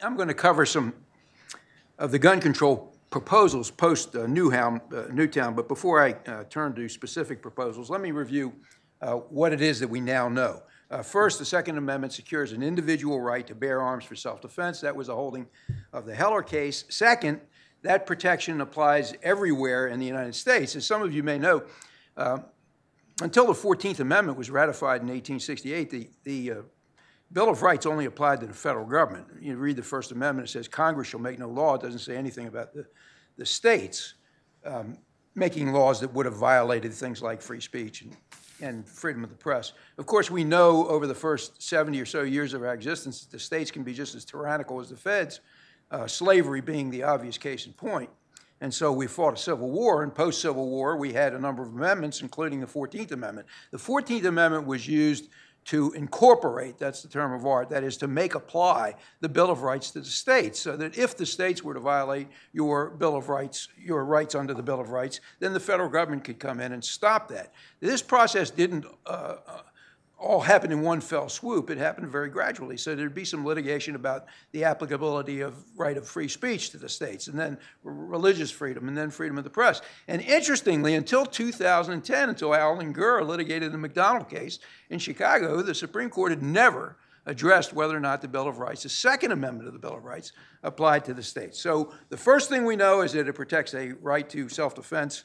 I'm going to cover some of the gun control proposals post Newtown, but before I turn to specific proposals, let me review what it is that we now know. First, the Second Amendment secures an individual right to bear arms for self-defense. That was the holding of the Heller case. Second, that protection applies everywhere in the United States. As some of you may know, until the 14th Amendment was ratified in 1868, the Bill of Rights only applied to the federal government. You read the First Amendment, it says Congress shall make no law. It doesn't say anything about the states making laws that would have violated things like free speech and freedom of the press. Of course, we know over the first 70 or so years of our existence that the states can be just as tyrannical as the feds, slavery being the obvious case in point. And so we fought a civil war, and post-Civil War, we had a number of amendments, including the 14th Amendment. The 14th Amendment was used to incorporate, that's the term of art, that is to make apply the Bill of Rights to the states, so that if the states were to violate your Bill of Rights, your rights under the Bill of Rights, then the federal government could come in and stop that. This process didn't all happen in one fell swoop. It happened very gradually. So there'd be some litigation about the applicability of right of free speech to the states, and then religious freedom, and then freedom of the press. And interestingly, until 2010, until Alan Gura litigated the McDonald case in Chicago, the Supreme Court had never addressed whether or not the Bill of Rights, the Second Amendment of the Bill of Rights, applied to the states. So the first thing we know is that it protects a right to self-defense,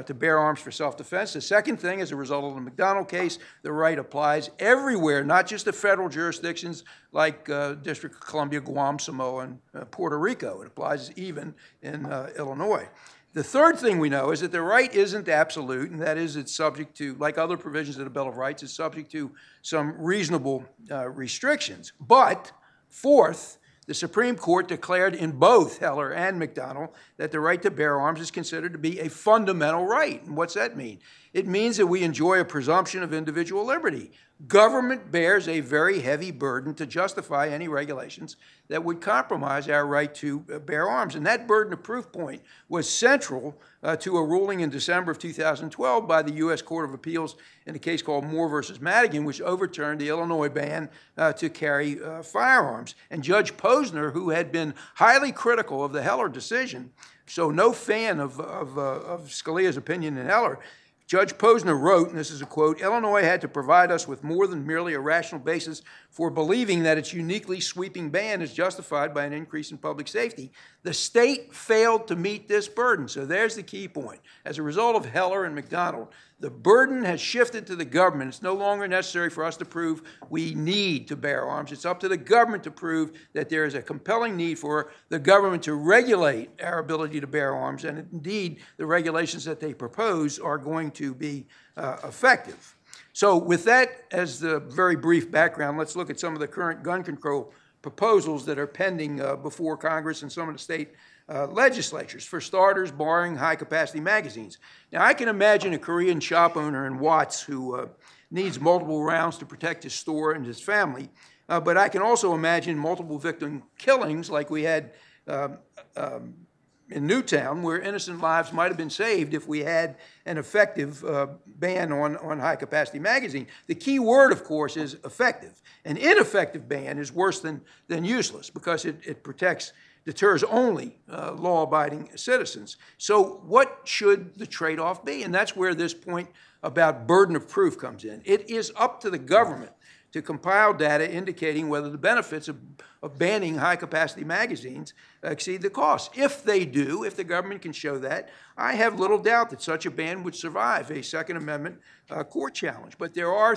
to bear arms for self-defense. The second thing, as a result of the McDonald case, the right applies everywhere, not just to federal jurisdictions like District of Columbia, Guam, Samoa, and Puerto Rico. It applies even in Illinois. The third thing we know is that the right isn't absolute, and that is it's subject to, like other provisions of the Bill of Rights, it's subject to some reasonable restrictions. But fourth, the Supreme Court declared in both Heller and McDonald that the right to bear arms is considered to be a fundamental right. And what's that mean? It means that we enjoy a presumption of individual liberty. Government bears a very heavy burden to justify any regulations that would compromise our right to bear arms. And that burden of proof point was central to a ruling in December of 2012 by the U.S. Court of Appeals in a case called Moore versus Madigan, which overturned the Illinois ban to carry firearms. And Judge Posner, who had been highly critical of the Heller decision, so no fan of Scalia's opinion in Heller, Judge Posner wrote, and this is a quote, "Illinois had to provide us with more than merely a rational basis for believing that its uniquely sweeping ban is justified by an increase in public safety. The state failed to meet this burden." So there's the key point. As a result of Heller and McDonald, the burden has shifted to the government. It's no longer necessary for us to prove we need to bear arms. It's up to the government to prove that there is a compelling need for the government to regulate our ability to bear arms, and indeed, the regulations that they propose are going to be effective. So with that as the very brief background, let's look at some of the current gun control proposals that are pending before Congress and some of the state legislatures. For starters, barring high-capacity magazines. Now, I can imagine a Korean shop owner in Watts who needs multiple rounds to protect his store and his family, but I can also imagine multiple victim killings like we had in Newtown, where innocent lives might have been saved if we had an effective ban on high-capacity magazine. The key word, of course, is effective. An ineffective ban is worse than useless because it deters only law-abiding citizens. So what should the trade-off be? And that's where this point about burden of proof comes in. It is up to the government to compile data indicating whether the benefits of banning high-capacity magazines exceed the costs. If they do, if the government can show that, I have little doubt that such a ban would survive a Second Amendment court challenge. But there are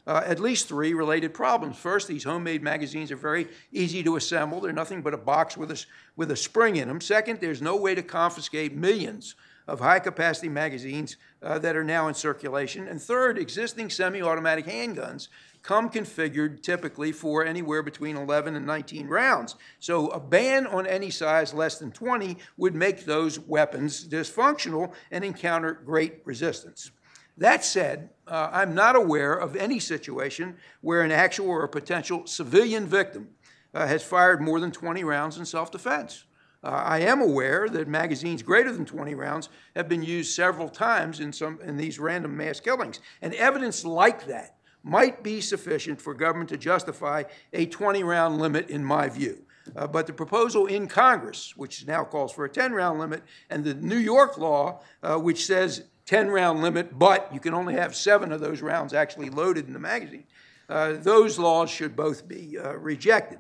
at least three related problems. First, these homemade magazines are very easy to assemble. They're nothing but a box with a spring in them. Second, there's no way to confiscate millions of high-capacity magazines that are now in circulation. And third, existing semi-automatic handguns come configured typically for anywhere between 11 and 19 rounds. So a ban on any size less than 20 would make those weapons dysfunctional and encounter great resistance. That said, I'm not aware of any situation where an actual or a potential civilian victim has fired more than 20 rounds in self-defense. I am aware that magazines greater than 20 rounds have been used several times in these random mass killings. And evidence like that might be sufficient for government to justify a 20-round limit, in my view. But the proposal in Congress, which now calls for a 10-round limit, and the New York law, which says 10-round limit, but you can only have 7 of those rounds actually loaded in the magazine, those laws should both be rejected.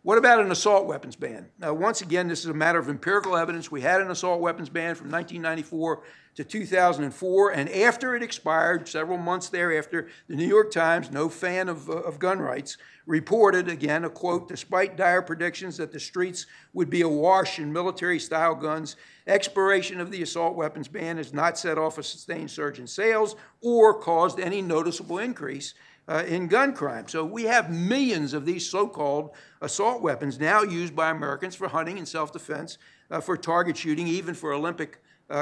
What about an assault weapons ban? Now, once again, this is a matter of empirical evidence. We had an assault weapons ban from 1994 to 2004, and after it expired, several months thereafter, the New York Times, no fan of gun rights, reported, again, a quote, "Despite dire predictions that the streets would be awash in military-style guns, expiration of the assault weapons ban has not set off a sustained surge in sales or caused any noticeable increase in gun crime." So we have millions of these so-called assault weapons now used by Americans for hunting and self-defense, for target shooting, even for Olympic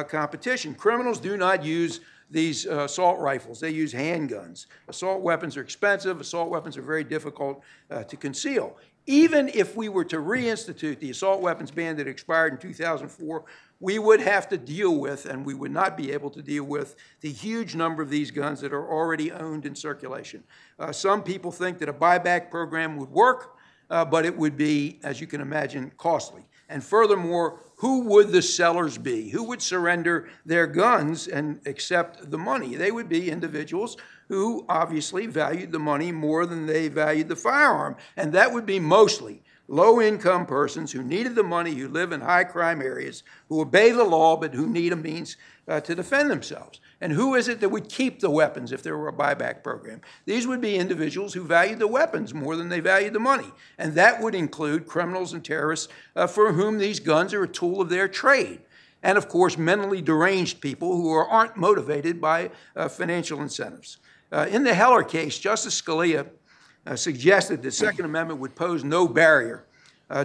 competition. Criminals do not use these assault rifles. They use handguns. Assault weapons are expensive. Assault weapons are very difficult to conceal. Even if we were to reinstitute the assault weapons ban that expired in 2004, we would have to deal with, and we would not be able to deal with, the huge number of these guns that are already owned in circulation. Some people think that a buyback program would work, but it would be, as you can imagine, costly. And furthermore, who would the sellers be? Who would surrender their guns and accept the money? They would be individuals who obviously valued the money more than they valued the firearm. And that would be mostly low-income persons who needed the money, who live in high-crime areas, who obey the law, but who need a means to defend themselves. And who is it that would keep the weapons if there were a buyback program? These would be individuals who valued the weapons more than they valued the money. And that would include criminals and terrorists for whom these guns are a tool of their trade. And, of course, mentally deranged people who aren't motivated by financial incentives. In the Heller case, Justice Scalia suggested the Second Amendment would pose no barrier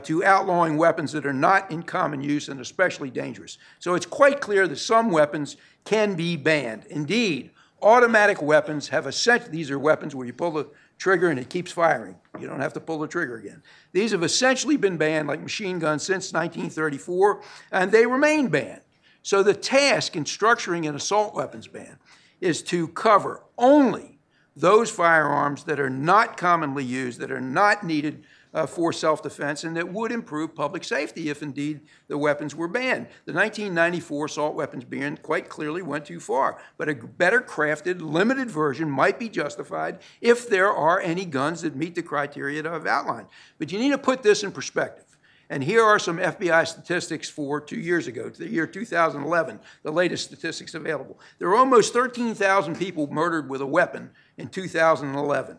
to outlawing weapons that are not in common use and especially dangerous. So it's quite clear that some weapons can be banned. Indeed, automatic weapons have these are weapons where you pull the trigger and it keeps firing. You don't have to pull the trigger again. These have essentially been banned, like machine guns, since 1934, and they remain banned. So the task in structuring an assault weapons ban is to cover only those firearms that are not commonly used, that are not needed for self-defense, and that would improve public safety if indeed the weapons were banned. The 1994 assault weapons ban quite clearly went too far, but a better crafted, limited version might be justified if there are any guns that meet the criteria that I've outlined. But you need to put this in perspective. And here are some FBI statistics for 2 years ago, the year 2011, the latest statistics available. There were almost 13,000 people murdered with a weapon in 2011.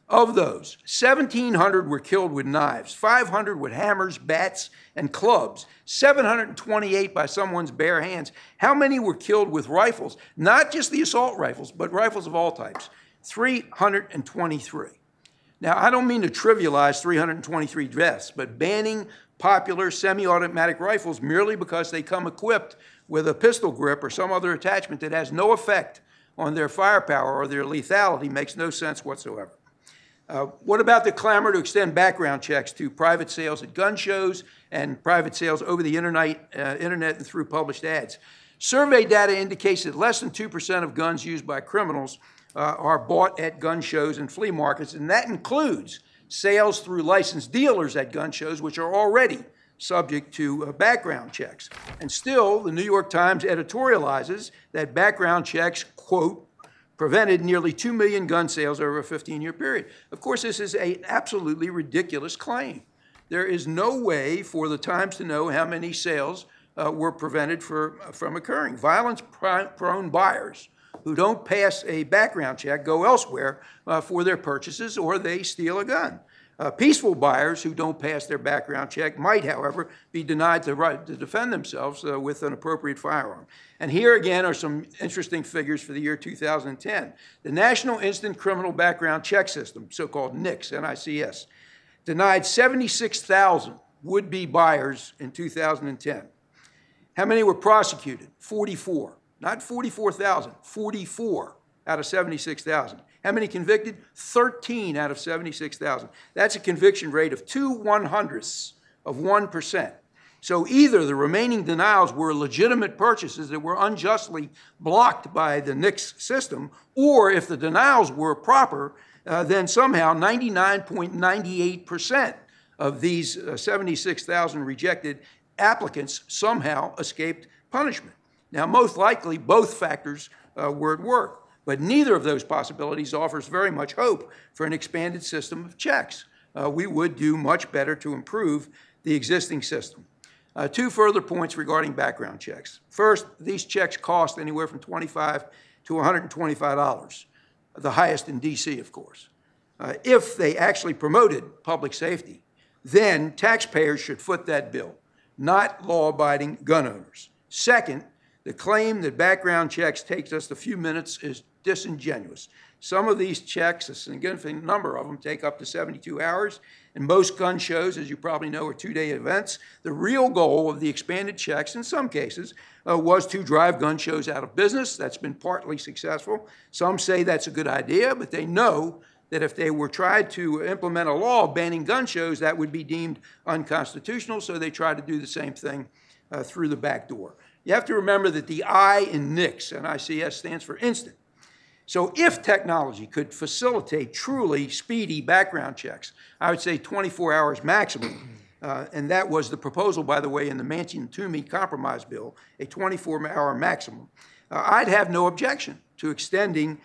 Of those, 1,700 were killed with knives, 500 with hammers, bats, and clubs, 728 by someone's bare hands. How many were killed with rifles? Not just the assault rifles, but rifles of all types. 323. Now, I don't mean to trivialize 323 deaths, but banning popular semi-automatic rifles merely because they come equipped with a pistol grip or some other attachment that has no effect on their firepower or their lethality makes no sense whatsoever. What about the clamor to extend background checks to private sales at gun shows and private sales over the internet and through published ads? Survey data indicates that less than 2% of guns used by criminals are bought at gun shows and flea markets, and that includes sales through licensed dealers at gun shows, which are already subject to background checks. And still, the New York Times editorializes that background checks, quote, prevented nearly 2 million gun sales over a 15-year period. Of course, this is an absolutely ridiculous claim. There is no way for the Times to know how many sales were prevented from occurring. Violence-prone buyers who don't pass a background check go elsewhere for their purchases, or they steal a gun. Peaceful buyers who don't pass their background check might, however, be denied the right to defend themselves with an appropriate firearm. And here again are some interesting figures for the year 2010. The National Instant Criminal Background Check System, so-called NICS, N-I-C-S, denied 76,000 would-be buyers in 2010. How many were prosecuted? 44. Not 44,000, 44 out of 76,000. How many convicted? 13 out of 76,000. That's a conviction rate of 2/100ths of 1%. So either the remaining denials were legitimate purchases that were unjustly blocked by the NICS system, or if the denials were proper, then somehow 99.98% of these 76,000 rejected applicants somehow escaped punishment. Now, most likely, both factors were at work, but neither of those possibilities offers very much hope for an expanded system of checks. We would do much better to improve the existing system. Two further points regarding background checks. First, these checks cost anywhere from $25 to $125, the highest in D.C., of course. If they actually promoted public safety, then taxpayers should foot that bill, not law-abiding gun owners. Second, the claim that background checks takes us a few minutes is disingenuous. Some of these checks, a significant number of them, take up to 72 hours, and most gun shows, as you probably know, are two-day events. The real goal of the expanded checks, in some cases, was to drive gun shows out of business. That's been partly successful. Some say that's a good idea, but they know that if they were tried to implement a law banning gun shows, that would be deemed unconstitutional, so they try to do the same thing through the back door. You have to remember that the I in NICS, NICS, stands for instant. So if technology could facilitate truly speedy background checks, I would say 24 hours maximum, and that was the proposal, by the way, in the Manchin-Toomey compromise bill, a 24-hour maximum, I'd have no objection to extending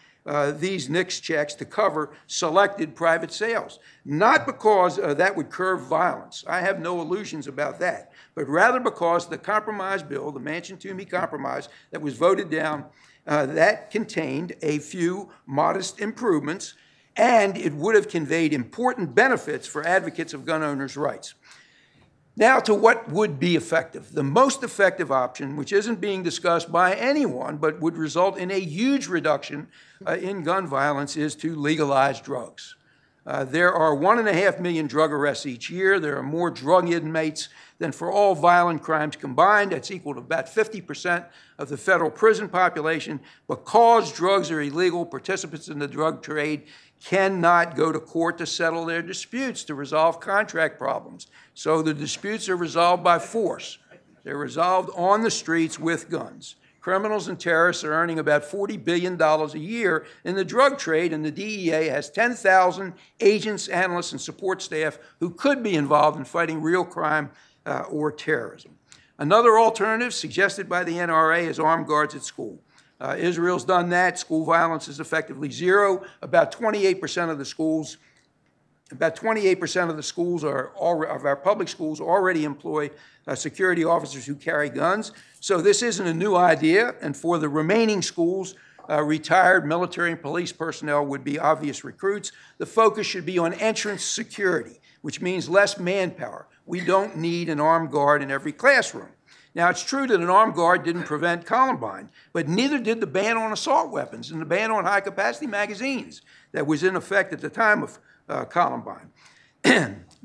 these NICS checks to cover selected private sales. Not because that would curb violence. I have no illusions about that, but rather because the compromise bill, the Manchin-Toomey compromise that was voted down, that contained a few modest improvements, and it would have conveyed important benefits for advocates of gun owners' rights. Now to what would be effective. The most effective option, which isn't being discussed by anyone, but would result in a huge reduction in gun violence, is to legalize drugs. There are 1.5 million drug arrests each year. There are more drug inmates than for all violent crimes combined. That's equal to about 50% of the federal prison population. Because drugs are illegal, participants in the drug trade cannot go to court to settle their disputes, to resolve contract problems. So the disputes are resolved by force. They're resolved on the streets with guns. Criminals and terrorists are earning about $40 billion a year in the drug trade, and the DEA has 10,000 agents, analysts, and support staff who could be involved in fighting real crime or terrorism. Another alternative suggested by the NRA is armed guards at school. Israel's done that. School violence is effectively zero. About 28% of the schools of our public schools already employ security officers who carry guns. So this isn't a new idea, and for the remaining schools, retired military and police personnel would be obvious recruits. The focus should be on entrance security, which means less manpower. We don't need an armed guard in every classroom. Now, it's true that an armed guard didn't prevent Columbine, but neither did the ban on assault weapons and the ban on high-capacity magazines that was in effect at the time of Columbine.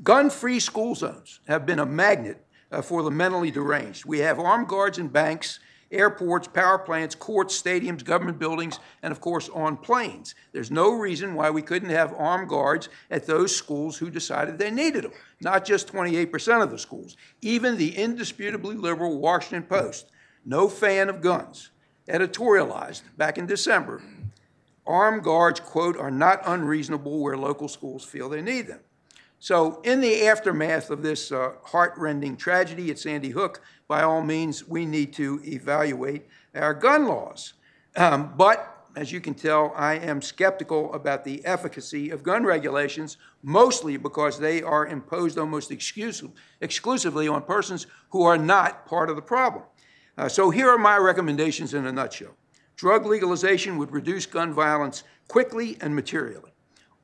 Gun-free school zones have been a magnet for the mentally deranged. We have armed guards in banks, airports, power plants, courts, stadiums, government buildings, and of course on planes. There's no reason why we couldn't have armed guards at those schools who decided they needed them, not just 28% of the schools. Even the indisputably liberal Washington Post, no fan of guns, editorialized back in December, armed guards, quote, are not unreasonable where local schools feel they need them. So in the aftermath of this heart-rending tragedy at Sandy Hook, by all means, we need to evaluate our gun laws. But as you can tell, I am skeptical about the efficacy of gun regulations, mostly because they are imposed almost exclusively on persons who are not part of the problem. So here are my recommendations in a nutshell. Drug legalization would reduce gun violence quickly and materially.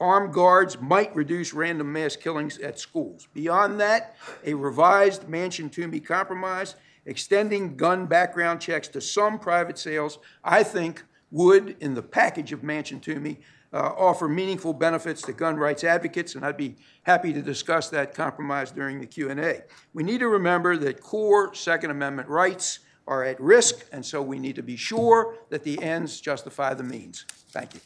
Armed guards might reduce random mass killings at schools. Beyond that, a revised Manchin-Toomey compromise extending gun background checks to some private sales, I think would, in the package of Manchin-Toomey, offer meaningful benefits to gun rights advocates, and I'd be happy to discuss that compromise during the Q&A. We need to remember that core Second Amendment rights are at risk, and so we need to be sure that the ends justify the means. Thank you.